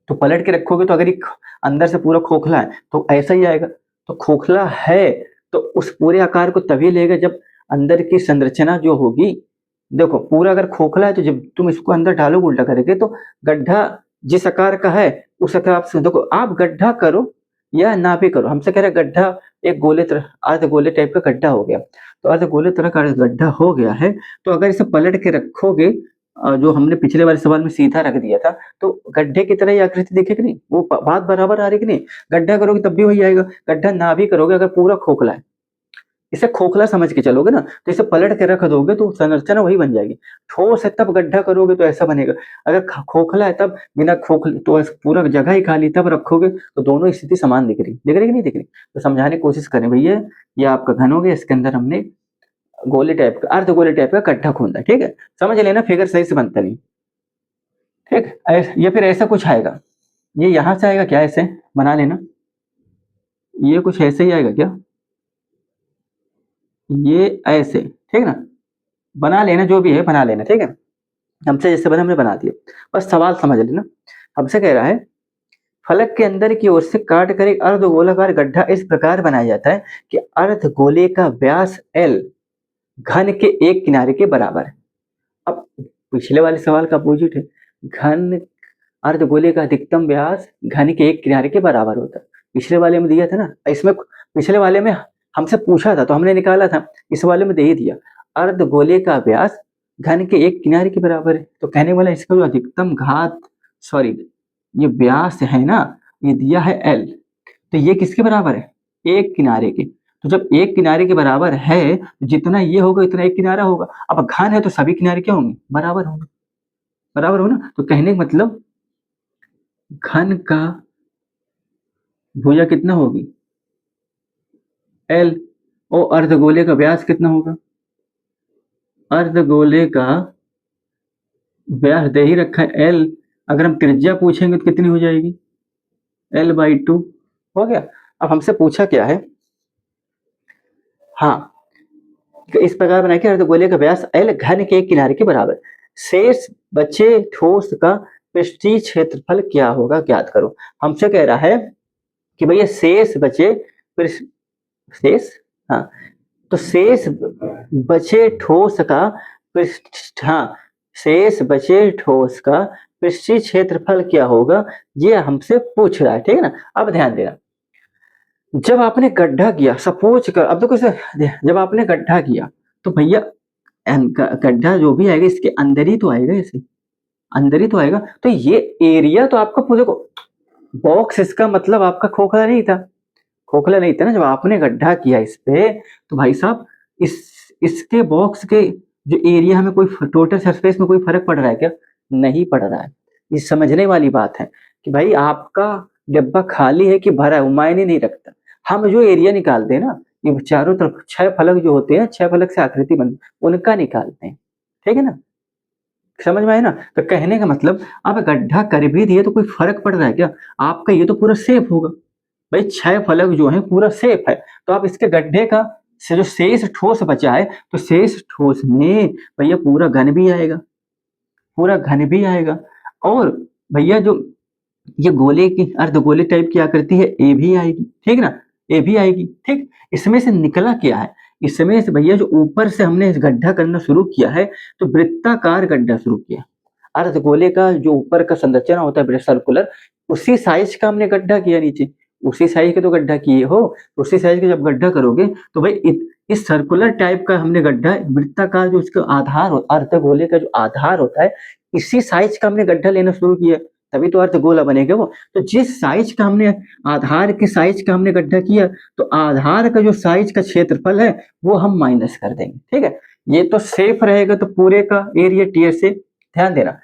तो पलट के रखोगे तो अगर ये अंदर से पूरा खोखला है तो ऐसा ही आएगा। तो खोखला है तो उस पूरे आकार को तभी लेगा जब अंदर की संरचना जो होगी, देखो पूरा अगर खोखला है तो जब तुम इसको अंदर डालोगे उल्टा करके तो गड्ढा जिस आकार का है उस आकार से, देखो आप गड्ढा करो या ना भी करो, हमसे कह रहे गड्ढा एक गोले तरह, अर्ध गोले टाइप का गड्ढा हो गया, तो अर्ध गोले तरह का गड्ढा हो गया है। तो अगर इसे पलट के रखोगे, जो हमने पिछले वाले सवाल में सीधा रख दिया था, तो गड्ढे की तरह ही आकृति दिखेगी नहीं, वो बात बराबर आ रही कि नहीं। गड्ढा करोगे तब भी वही आएगा, गड्ढा ना भी करोगे अगर पूरा खोखला है, इसे खोखला समझ के चलोगे ना, तो इसे पलट के रख दोगे तो संरचना वही बन जाएगी। ठोस है तब गड्ढा करोगे तो ऐसा बनेगा, अगर खोखला है तब बिना खोखले तो पूरा जगह ही खाली तब रखोगे तो दोनों स्थिति समान दिख रही कि नहीं दिख रही। तो समझाने की कोशिश करें भैया, ये आपका घन हो गया, इसके अंदर हमने गोले टाइप का, अर्ध गोले टाइप का गड्ढा खोदा। ठीक है, समझ लेना, फिगर सही से बनता नहीं। ठीक, ये फिर ऐसा कुछ आएगा, ये यहां से आएगा क्या, ऐसे बना लेना, ये कुछ ऐसे ही आएगा क्या, ये ऐसे। ठीक है ना, बना लेना, जो भी है बना लेना। ठीक है, हमसे जैसे बना हमने बना दिया, बस सवाल समझ लेना। हमसे कह रहा है फलक के अंदर की ओर से काट कर एक अर्धगोलाकार गड्ढा इस प्रकार बनाया जाता है कि अर्धगोले का व्यास L घन के एक किनारे के बराबर है। अब पिछले वाले सवाल का अपोजिट है, घन अर्धगोले का अधिकतम व्यास घन के एक किनारे के बराबर होता है। पिछले वाले में दिया था ना, इसमें पिछले वाले में हमसे पूछा था तो हमने निकाला था, इस वाले में दे ही दिया। अर्धगोले का व्यास घन के एक किनारे के बराबर है, तो कहने वाला इसका जो अधिकतम घात, सॉरी, ये व्यास है ना, ये दिया है एल, तो ये किसके बराबर है? एक किनारे के। तो जब एक किनारे के बराबर है, तो जितना ये होगा इतना एक किनारा होगा। अब घन है तो सभी किनारे क्या होंगे? बराबर होंगे। बराबर हो ना? तो कहने का मतलब घन का भुजा कितना होगी? एल। और अर्धगोले का व्यास कितना होगा? अर्धगोले का व्यास दे ही रखा है एल, अगर हम त्रिज्या पूछेंगे तो कितनी हो जाएगी? L/2 हो गया। अब हमसे पूछा क्या है? हाँ, तो इस प्रकार बनाया कि अर्धगोले का व्यास एल घन के एक किनारे के बराबर, शेष बचे ठोस का पृष्ठीय क्षेत्रफल क्या होगा, ज्ञात करो। हमसे कह रहा है कि भैया शेष बचे शेष, हाँ, तो शेष बचे ठोस का पृष्ठ, हाँ, शेष बचे ठोस का पृष्ठीय क्षेत्रफल क्या होगा, ये हमसे पूछ रहा है। ठीक है ना? अब ध्यान देना, जब आपने गड्ढा किया, सपोज कर, अब तो कैसे, जब आपने गड्ढा किया तो भैया गड्ढा जो भी आएगा इसके अंदर ही तो आएगा, इसे अंदर ही तो आएगा। तो ये एरिया तो आपका पूरे को, बॉक्स इसका मतलब आपका खोखला नहीं था, खोखला नहीं था ना। जब आपने गड्ढा किया इस पे, तो भाई साहब इस इसके बॉक्स के जो एरिया में कोई टोटल सरफेस में कोई फर्क पड़ रहा है क्या? नहीं पड़ रहा है। ये समझने वाली बात है कि भाई आपका डिब्बा खाली है कि भरा है, वो मायने नहीं रखता। हम जो एरिया निकालते हैं ना, ये चारों तरफ 6 फलक जो होते हैं, 6 फलक से आकृति बनती, उनका निकालते हैं। ठीक है ना? समझ में आया ना? तो कहने का मतलब, अब गड्ढा कर भी दिए तो कोई फर्क पड़ रहा है क्या? आपका ये तो पूरा सेफ होगा। भाई 6 फलक जो है पूरा सेफ है, तो आप इसके गड्ढे का से जो शेष ठोस बचा है, तो शेष ठोस में भैया पूरा घन भी आएगा, पूरा घन भी आएगा। और भैया जो ये गोले की, अर्धगोले टाइप की आकृति है, ए भी आएगी। ठीक ना? ए भी आएगी। ठीक, इसमें से निकला क्या है? इसमें से भैया जो ऊपर से हमने गड्ढा करना शुरू किया है, तो वृत्ताकार गड्ढा शुरू किया। अर्धगोले का जो ऊपर का संरचना होता है सर्कुलर, उसी साइज का हमने गड्ढा किया नीचे, उसी साइज का तो गड्ढा किए हो, उसी साइज का जब गड्ढा करोगे तो भाई इस सर्कुलर टाइप का हमने गड्ढा, वृत्ताकार जो इसका आधार, अर्धगोले का जो आधार होता है, इसी साइज का हमने गड्ढा लेना शुरू किया, तभी तो अर्धगोला बनेगा वो। तो जिस साइज का हमने, आधार के साइज का हमने गड्ढा किया, तो आधार का जो साइज का क्षेत्रफल है वो हम माइनस कर देंगे। ठीक है? ये तो सेफ रहेगा, तो पूरे का एरिया टीयर से, ध्यान देना,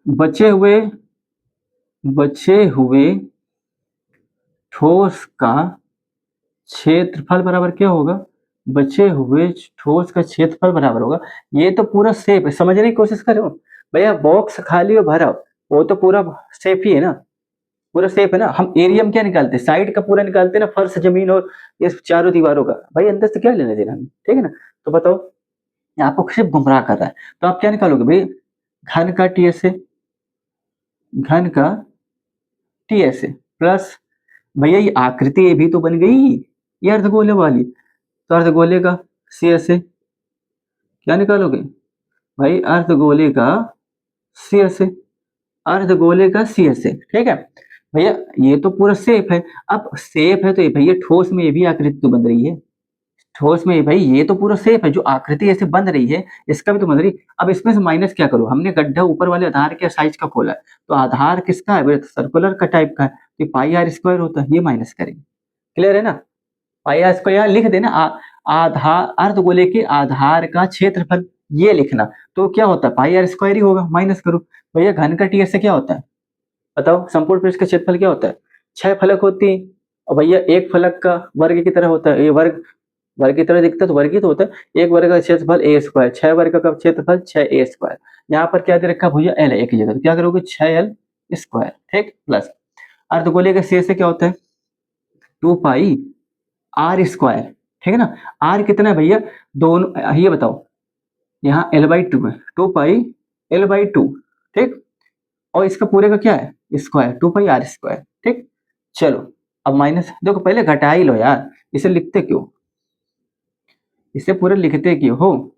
बचे हुए ठोस का क्षेत्रफल बराबर क्या होगा? बचे हुए ठोस का क्षेत्रफल बराबर होगा, ये तो पूरा सेफ है, समझने की कोशिश करो भैया। बॉक्स खाली और भरा, वो तो पूरा सेफ ही है ना, पूरा सेफ है ना। हम एरिया में क्या निकालते हैं? साइड का पूरा निकालते हैं ना, फर्श, जमीन और ये चारों दीवारों का। भाई अंदर से क्या लेने देना हमें? ठीक है ना? तो बताओ, आपको सिर्फ गुमराह कर रहा है, तो आप क्या निकालोगे भाई? घन का टी से, घन का टी से प्लस, भैया ये आकृति ये भी तो बन गई, ये अर्धगोले वाली, तो अर्धगोले का सी से क्या निकालोगे भाई? अर्धगोले का सी से, अर्धगोले का सी से। ठीक है भैया, ये तो पूरा सेफ है। अब सेफ है तो ये भैया ठोस में ये भी आकृति तो बन रही है, ठोस में भाई ये तो पूरा सेफ है, जो आकृति ऐसे बन रही है इसका भी तो बन रही। अब इसमें से माइनस क्या करो? हमने गड्ढा ऊपर वाले आधार के साइज का खोला है, तो आधार किसका है? सर्कुलर का टाइप का है, तो पाई आर स्क्वायर होता है, ये माइनस करेंगे। क्लियर है ना? पाई आर स्क्वायर यहाँ लिख देना, आधार, अर्धगोले के आधार का क्षेत्रफल ये लिखना, तो क्या होता है? पाई आर स्क्वायर ही होगा, माइनस करो। भैया घन का टी से क्या होता है बताओ? संपूर्ण पृष्ठ का क्षेत्रफल क्या होता है? 6 फलक होती है, और भैया एक फलक का वर्ग की तरह होता है, ये वर्ग, वर्ग की तरह दिखता है तो वर्ग ही तो होता है। एक वर्ग का क्षेत्रफल ए स्क्वायर, 6 वर्ग का क्षेत्रफल 6a स्क्वायर। यहाँ पर क्या दे रखा है भैया? एल, एक ही जगह, तो क्या करोगे? 6l square. ठीक, प्लस अर्धगोले का शेष से क्या होता है? 2 पाई आर स्क्वायर। ठीक है ना? आर कितना है भैया? दोनों, ये बताओ, यहाँ L/2 है, 2 पाई L/2। ठीक, और इसका पूरे का क्या है? Square, 2 pi r square. ठीक, चलो अब माइनस, देखो पहले घटा ही लो यार, इसे लिखते क्यों? इसे पूरे लिखते क्यों हो?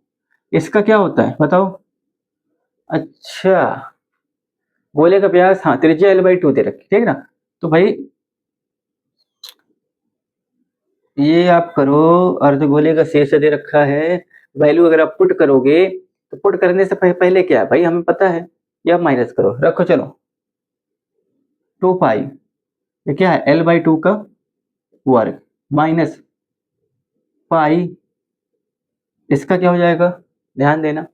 इसका क्या होता है बताओ? अच्छा, गोले का व्यास, हाँ, त्रिज्या L/2 दे रखी, ठीक है ना? तो भाई ये आप करो, अर्धगोले का शेष दे रखा है, वैल्यू अगर आप पुट करोगे तो पुट करने से पहले क्या है भाई हमें पता है, ये आप माइनस करो, रखो चलो 2 पाई, ये क्या है L/2 का वर्ग माइनस पाई, इसका क्या हो जाएगा, ध्यान देना,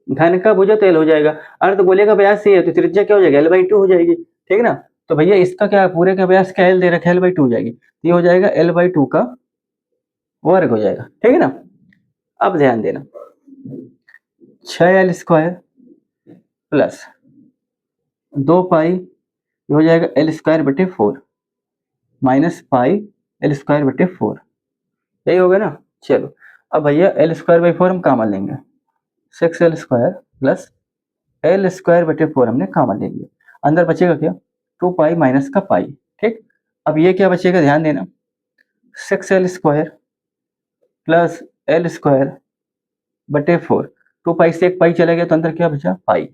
घन का भुजा तो L हो जाएगा, अर्धगोले का व्यास ये है तो त्रिज्या क्या हो जाएगा L/2 हो जाएगी, ठीक है ना। तो भैया इसका क्या पूरे का व्यास क्या L दे रखा है, L/2 हो जाएगी, ये हो जाएगा L/2 का वर्ग हो जाएगा, ठीक है ना। अब ध्यान देना, 6L² प्लस 2 पाई, ये हो जाएगा L²/4 माइनस पाई L²/4, यही होगा ना। चलो अब भैया L²/4 हम कॉमन लेंगे, 6L² प्लस L²/4 हमने कॉमन ले लिया, अंदर बचेगा क्या 2 पाई माइनस का पाई, ठीक। अब ये क्या बचेगा, ध्यान देना, 6L² प्लस L²/4, 2 पाई से 1 पाई चला गया तो अंदर क्या बचा पाई,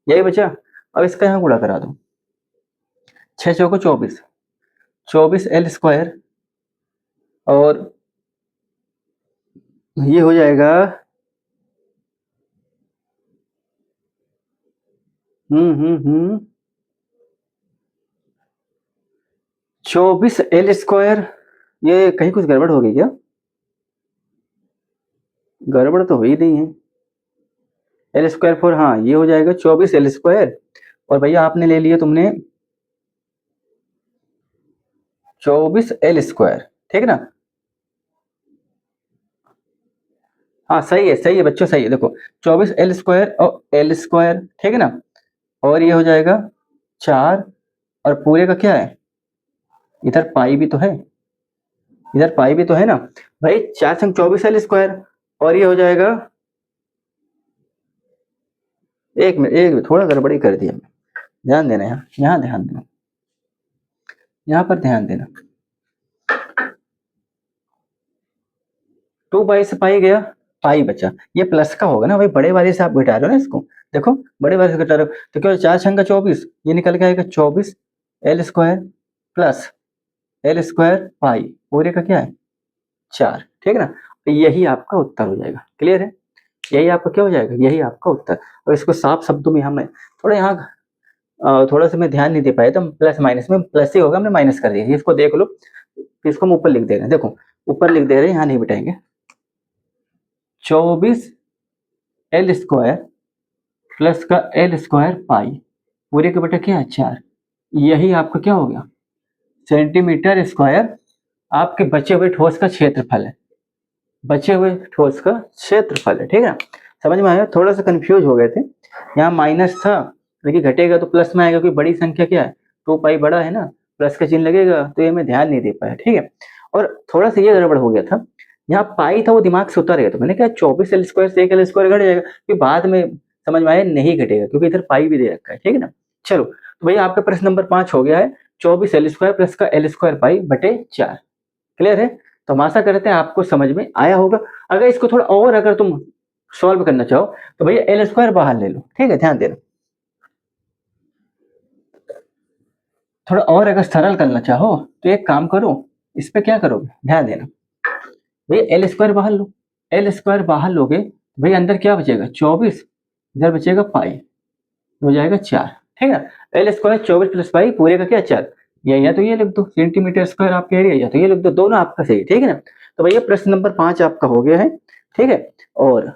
यही बचा। अब इसका यहाँ गुणा करा दो, 6 चौको 24, 24L² और ये हो जाएगा 24L², ये कहीं कुछ गड़बड़ हो गई क्या, गड़बड़ तो हुई नहीं है, L²/4 हाँ ये हो जाएगा 24L², और भैया आपने ले लिया तुमने 24L², ठीक है ना। हाँ सही है बच्चों, सही है, देखो 24L² और L², ठीक है ना, और ये हो जाएगा 4, और पूरे का क्या है, इधर पाई भी तो है, इधर पाई भी तो है ना भाई, 4×24L², और ये हो जाएगा, एक मिनट थोड़ा गड़बड़ी कर दिया मैं, ध्यान देना, यहाँ ध्यान देना, यहाँ पर ध्यान देना, 2 पाई से पाई गया, पाई बचा, ये प्लस का होगा ना भाई, बड़े वाले से आप घटा रहे हो ना इसको, देखो बड़े वाले से घटा रहे हो तो क्या 4×24, ये निकल के आएगा 24L² प्लस L² पाई, पूरे का क्या है 4, ठीक है ना। तो यही आपका उत्तर हो जाएगा, क्लियर है, यही आपका क्या हो जाएगा, यही आपका उत्तर। और इसको साफ शब्दों में हमें थोड़ा यहाँ थोड़ा सा मैं ध्यान नहीं दे पाया, तो प्लस माइनस में प्लस ही होगा, हमने माइनस कर दिया, इसको देख लो, इसको हम ऊपर लिख दे रहे हैं, देखो ऊपर लिख दे रहे हैं, यहाँ नहीं बिठाएंगे, 24L² प्लस का L² पाई, पूरे के बटा क्या है 4, यही आपका क्या हो गया सेंटीमीटर², आपके बचे हुए ठोस का क्षेत्रफल है, बचे हुए ठोस का क्षेत्रफल है, ठीक है, समझ में आया। थोड़ा सा कंफ्यूज हो गए थे, यहाँ माइनस था लेकिन घटेगा तो प्लस में आएगा, क्योंकि बड़ी संख्या क्या है 2 पाई बड़ा है ना, प्लस का चिन्ह लगेगा, तो ये मैं ध्यान नहीं दे पाया, ठीक है। और थोड़ा सा ये गड़बड़ हो गया था, यहाँ पाई था वो दिमाग से उतर गया, तो मैंने कहा 24L² से 1L² घट जाएगा, फिर बाद में समझ में आया नहीं घटेगा, क्योंकि इधर पाई भी दे रखा है, ठीक है ना। चलो तो भैया आपका प्रश्न नंबर 5 हो गया है, 24L² प्लस का L²पाई/4, क्लियर है। तो हम आशा करते हैं आपको समझ में आया होगा। अगर इसको थोड़ा और अगर तुम सॉल्व करना चाहो तो भैया L² बाहर ले लो, ठीक है, ध्यान देना, थोड़ा और अगर सरल करना चाहो तो एक काम करो, इस पे क्या करोगे, ध्यान देना, भैया L² बाहर लो, L² बाहर लोगे भैया अंदर क्या बचेगा 24, इधर बचेगा पाई, हो जाएगा 4, ठीक है ना। L² 24 प्लस पाई, पूरे का क्या 4, या तो ये लिख दो सेंटीमीटर² आपका एरिया, या तो ये लिख दो, दोनों आपका सही है, ठीक है ना। तो भैया प्रश्न नंबर 5 आपका हो गया है, ठीक है, और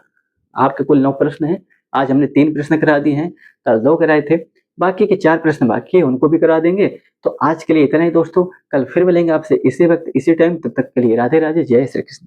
आपके कुल 9 प्रश्न हैं, आज हमने 3 प्रश्न करा दिए हैं, कल 2 कराए थे, बाकी के 4 प्रश्न बाकी है, उनको भी करा देंगे। तो आज के लिए इतना ही दोस्तों, कल फिर मिलेंगे आपसे इसी वक्त इसी टाइम, तब तक के लिए राधे राधे, जय श्री कृष्ण।